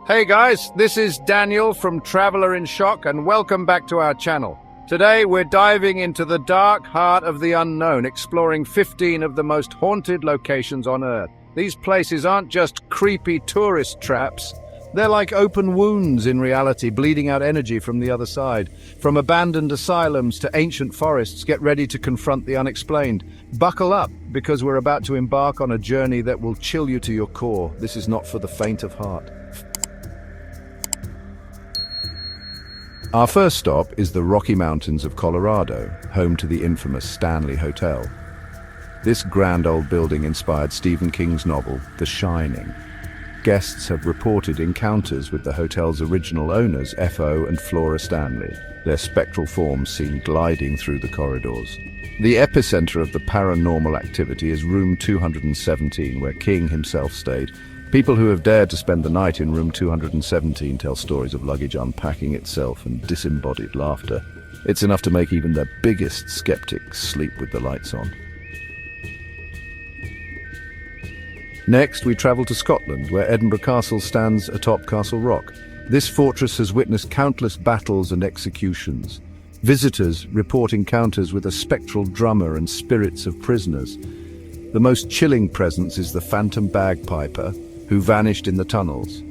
Hey guys, this is Daniel from Traveler in Shock and welcome back to our channel. Today we're diving into the dark heart of the unknown, exploring 15 of the most haunted locations on Earth. These places aren't just creepy tourist traps. They're like open wounds in reality, bleeding out energy from the other side. From abandoned asylums to ancient forests, get ready to confront the unexplained. Buckle up, because we're about to embark on a journey that will chill you to your core. This is not for the faint of heart. Our first stop is the Rocky Mountains of Colorado, home to the infamous Stanley Hotel. This grand old building inspired Stephen King's novel, The Shining. Guests have reported encounters with the hotel's original owners, F.O. and Flora Stanley, their spectral forms seen gliding through the corridors. The epicenter of the paranormal activity is room 217, where King himself stayed. People who have dared to spend the night in room 217 tell stories of luggage unpacking itself and disembodied laughter. It's enough to make even the biggest skeptics sleep with the lights on. Next, we travel to Scotland, where Edinburgh Castle stands atop Castle Rock. This fortress has witnessed countless battles and executions. Visitors report encounters with a spectral drummer and spirits of prisoners. The most chilling presence is the phantom bagpiper, who vanished in the tunnels.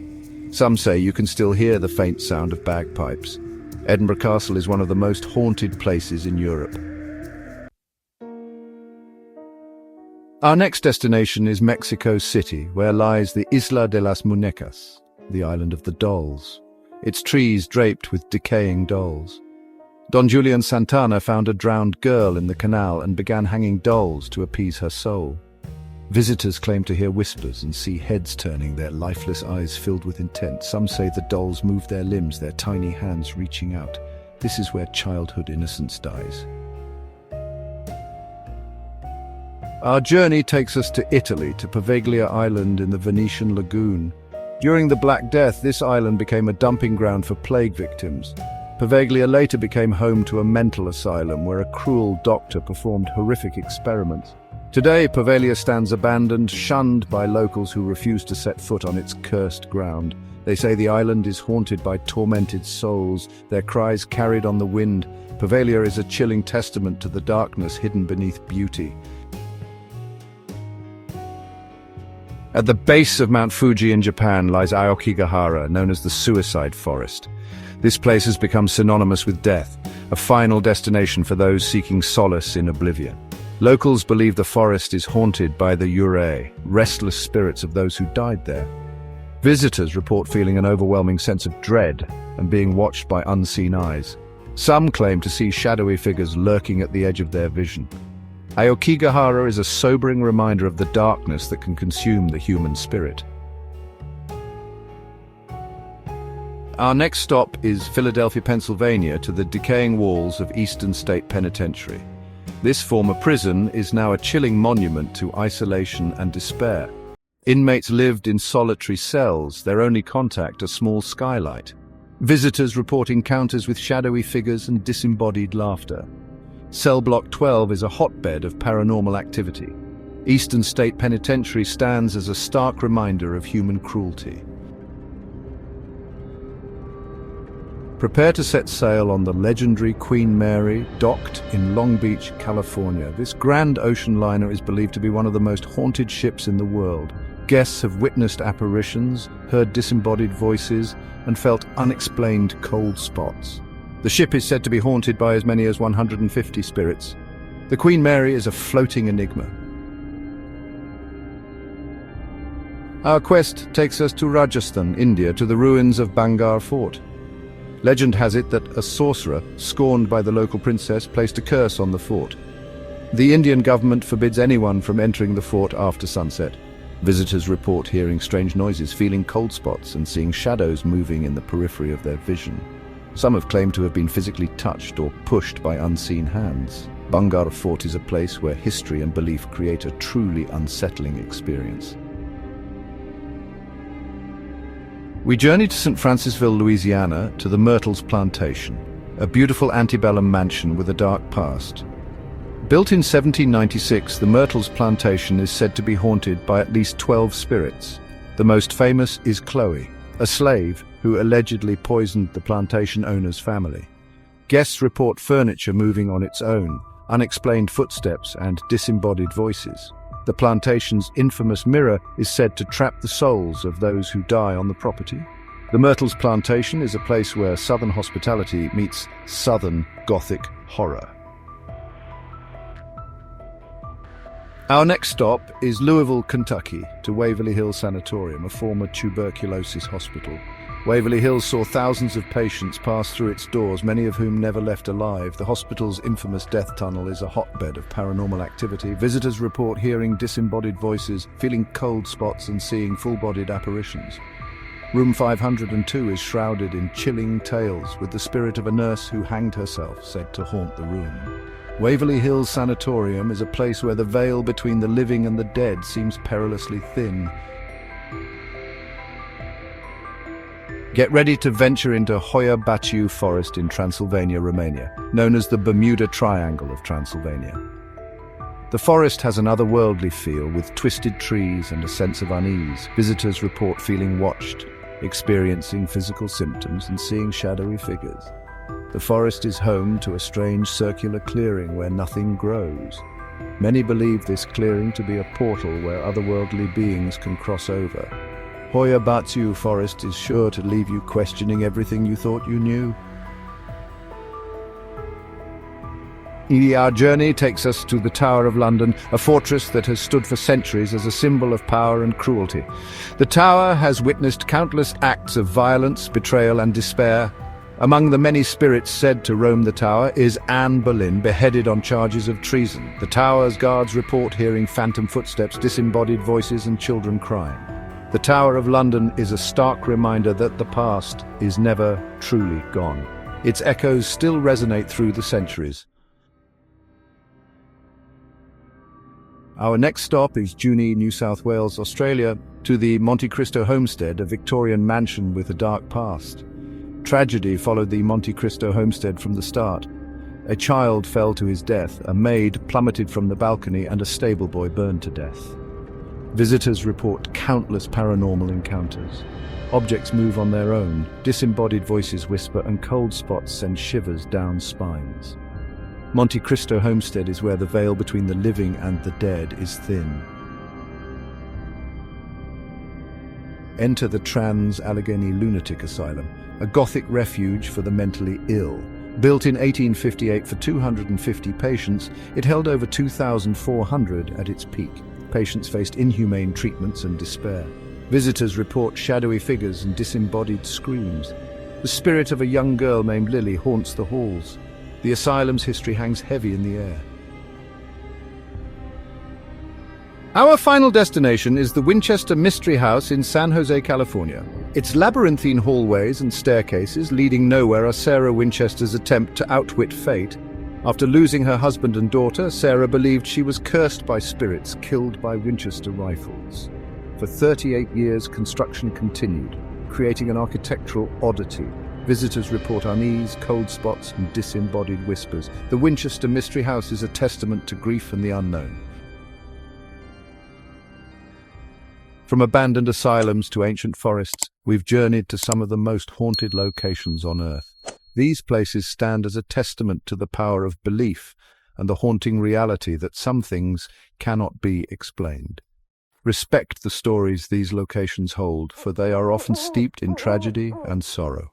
Some say you can still hear the faint sound of bagpipes. Edinburgh Castle is one of the most haunted places in Europe. Our next destination is Mexico City, where lies the Isla de las Muñecas, the island of the dolls. Its trees draped with decaying dolls. Don Julian Santana found a drowned girl in the canal and began hanging dolls to appease her soul. Visitors claim to hear whispers and see heads turning, their lifeless eyes filled with intent. Some say the dolls move their limbs, their tiny hands reaching out. This is where childhood innocence dies. Our journey takes us to Italy, to Poveglia Island in the Venetian lagoon. During the Black Death, this island became a dumping ground for plague victims. Poveglia later became home to a mental asylum where a cruel doctor performed horrific experiments. Today, Poveglia stands abandoned, shunned by locals who refuse to set foot on its cursed ground. They say the island is haunted by tormented souls, their cries carried on the wind. Poveglia is a chilling testament to the darkness hidden beneath beauty. At the base of Mount Fuji in Japan lies Aokigahara, known as the Suicide Forest. This place has become synonymous with death, a final destination for those seeking solace in oblivion. Locals believe the forest is haunted by the yurei, restless spirits of those who died there. Visitors report feeling an overwhelming sense of dread and being watched by unseen eyes. Some claim to see shadowy figures lurking at the edge of their vision. Aokigahara is a sobering reminder of the darkness that can consume the human spirit. Our next stop is Philadelphia, Pennsylvania, to the decaying walls of Eastern State Penitentiary. This former prison is now a chilling monument to isolation and despair. Inmates lived in solitary cells, their only contact a small skylight. Visitors report encounters with shadowy figures and disembodied laughter. Cell Block 12 is a hotbed of paranormal activity. Eastern State Penitentiary stands as a stark reminder of human cruelty. Prepare to set sail on the legendary Queen Mary, docked in Long Beach, California. This grand ocean liner is believed to be one of the most haunted ships in the world. Guests have witnessed apparitions, heard disembodied voices, and felt unexplained cold spots. The ship is said to be haunted by as many as 150 spirits. The Queen Mary is a floating enigma. Our quest takes us to Rajasthan, India, to the ruins of Bangar Fort. Legend has it that a sorcerer, scorned by the local princess, placed a curse on the fort. The Indian government forbids anyone from entering the fort after sunset. Visitors report hearing strange noises, feeling cold spots, and seeing shadows moving in the periphery of their vision. Some have claimed to have been physically touched or pushed by unseen hands. Bangar Fort is a place where history and belief create a truly unsettling experience. We journey to St. Francisville, Louisiana, to the Myrtles Plantation, a beautiful antebellum mansion with a dark past. Built in 1796, the Myrtles Plantation is said to be haunted by at least 12 spirits. The most famous is Chloe, a slave who allegedly poisoned the plantation owner's family. Guests report furniture moving on its own, unexplained footsteps, and disembodied voices. The plantation's infamous mirror is said to trap the souls of those who die on the property. The Myrtles Plantation is a place where Southern hospitality meets Southern Gothic horror. Our next stop is Louisville, Kentucky, to Waverly Hills Sanatorium, a former tuberculosis hospital. Waverly Hills saw thousands of patients pass through its doors, many of whom never left alive. The hospital's infamous death tunnel is a hotbed of paranormal activity. Visitors report hearing disembodied voices, feeling cold spots, and seeing full-bodied apparitions. Room 502 is shrouded in chilling tales, with the spirit of a nurse who hanged herself said to haunt the room. Waverly Hills Sanatorium is a place where the veil between the living and the dead seems perilously thin. Get ready to venture into Hoia Baciu Forest in Transylvania, Romania, known as the Bermuda Triangle of Transylvania. The forest has an otherworldly feel, with twisted trees and a sense of unease. Visitors report feeling watched, experiencing physical symptoms, and seeing shadowy figures. The forest is home to a strange circular clearing where nothing grows. Many believe this clearing to be a portal where otherworldly beings can cross over. Hoia Baciu Forest is sure to leave you questioning everything you thought you knew. Our journey takes us to the Tower of London, a fortress that has stood for centuries as a symbol of power and cruelty. The tower has witnessed countless acts of violence, betrayal, and despair. Among the many spirits said to roam the tower is Anne Boleyn, beheaded on charges of treason. The tower's guards report hearing phantom footsteps, disembodied voices, and children crying. The Tower of London is a stark reminder that the past is never truly gone. Its echoes still resonate through the centuries. Our next stop is Junee, New South Wales, Australia, to the Monte Cristo homestead, a Victorian mansion with a dark past. Tragedy followed the Monte Cristo homestead from the start. A child fell to his death, a maid plummeted from the balcony, and a stable boy burned to death. Visitors report countless paranormal encounters. Objects move on their own, disembodied voices whisper, and cold spots send shivers down spines. Monte Cristo homestead is where the veil between the living and the dead is thin. Enter the Transylvania Lunatic Asylum, a Gothic refuge for the mentally ill. Built in 1858 for 250 patients, it held over 2,400 at its peak. Patients faced inhumane treatments and despair. Visitors report shadowy figures and disembodied screams. The spirit of a young girl named Lily haunts the halls. The asylum's history hangs heavy in the air. Our final destination is the Winchester Mystery House in San Jose, California. Its labyrinthine hallways and staircases leading nowhere are Sarah Winchester's attempt to outwit fate. After losing her husband and daughter, Sarah believed she was cursed by spirits killed by Winchester rifles. For 38 years, construction continued, creating an architectural oddity. Visitors report unease, cold spots, and disembodied whispers. The Winchester Mystery House is a testament to grief and the unknown. From abandoned asylums to ancient forests, we've journeyed to some of the most haunted locations on Earth. These places stand as a testament to the power of belief and the haunting reality that some things cannot be explained. Respect the stories these locations hold, for they are often steeped in tragedy and sorrow.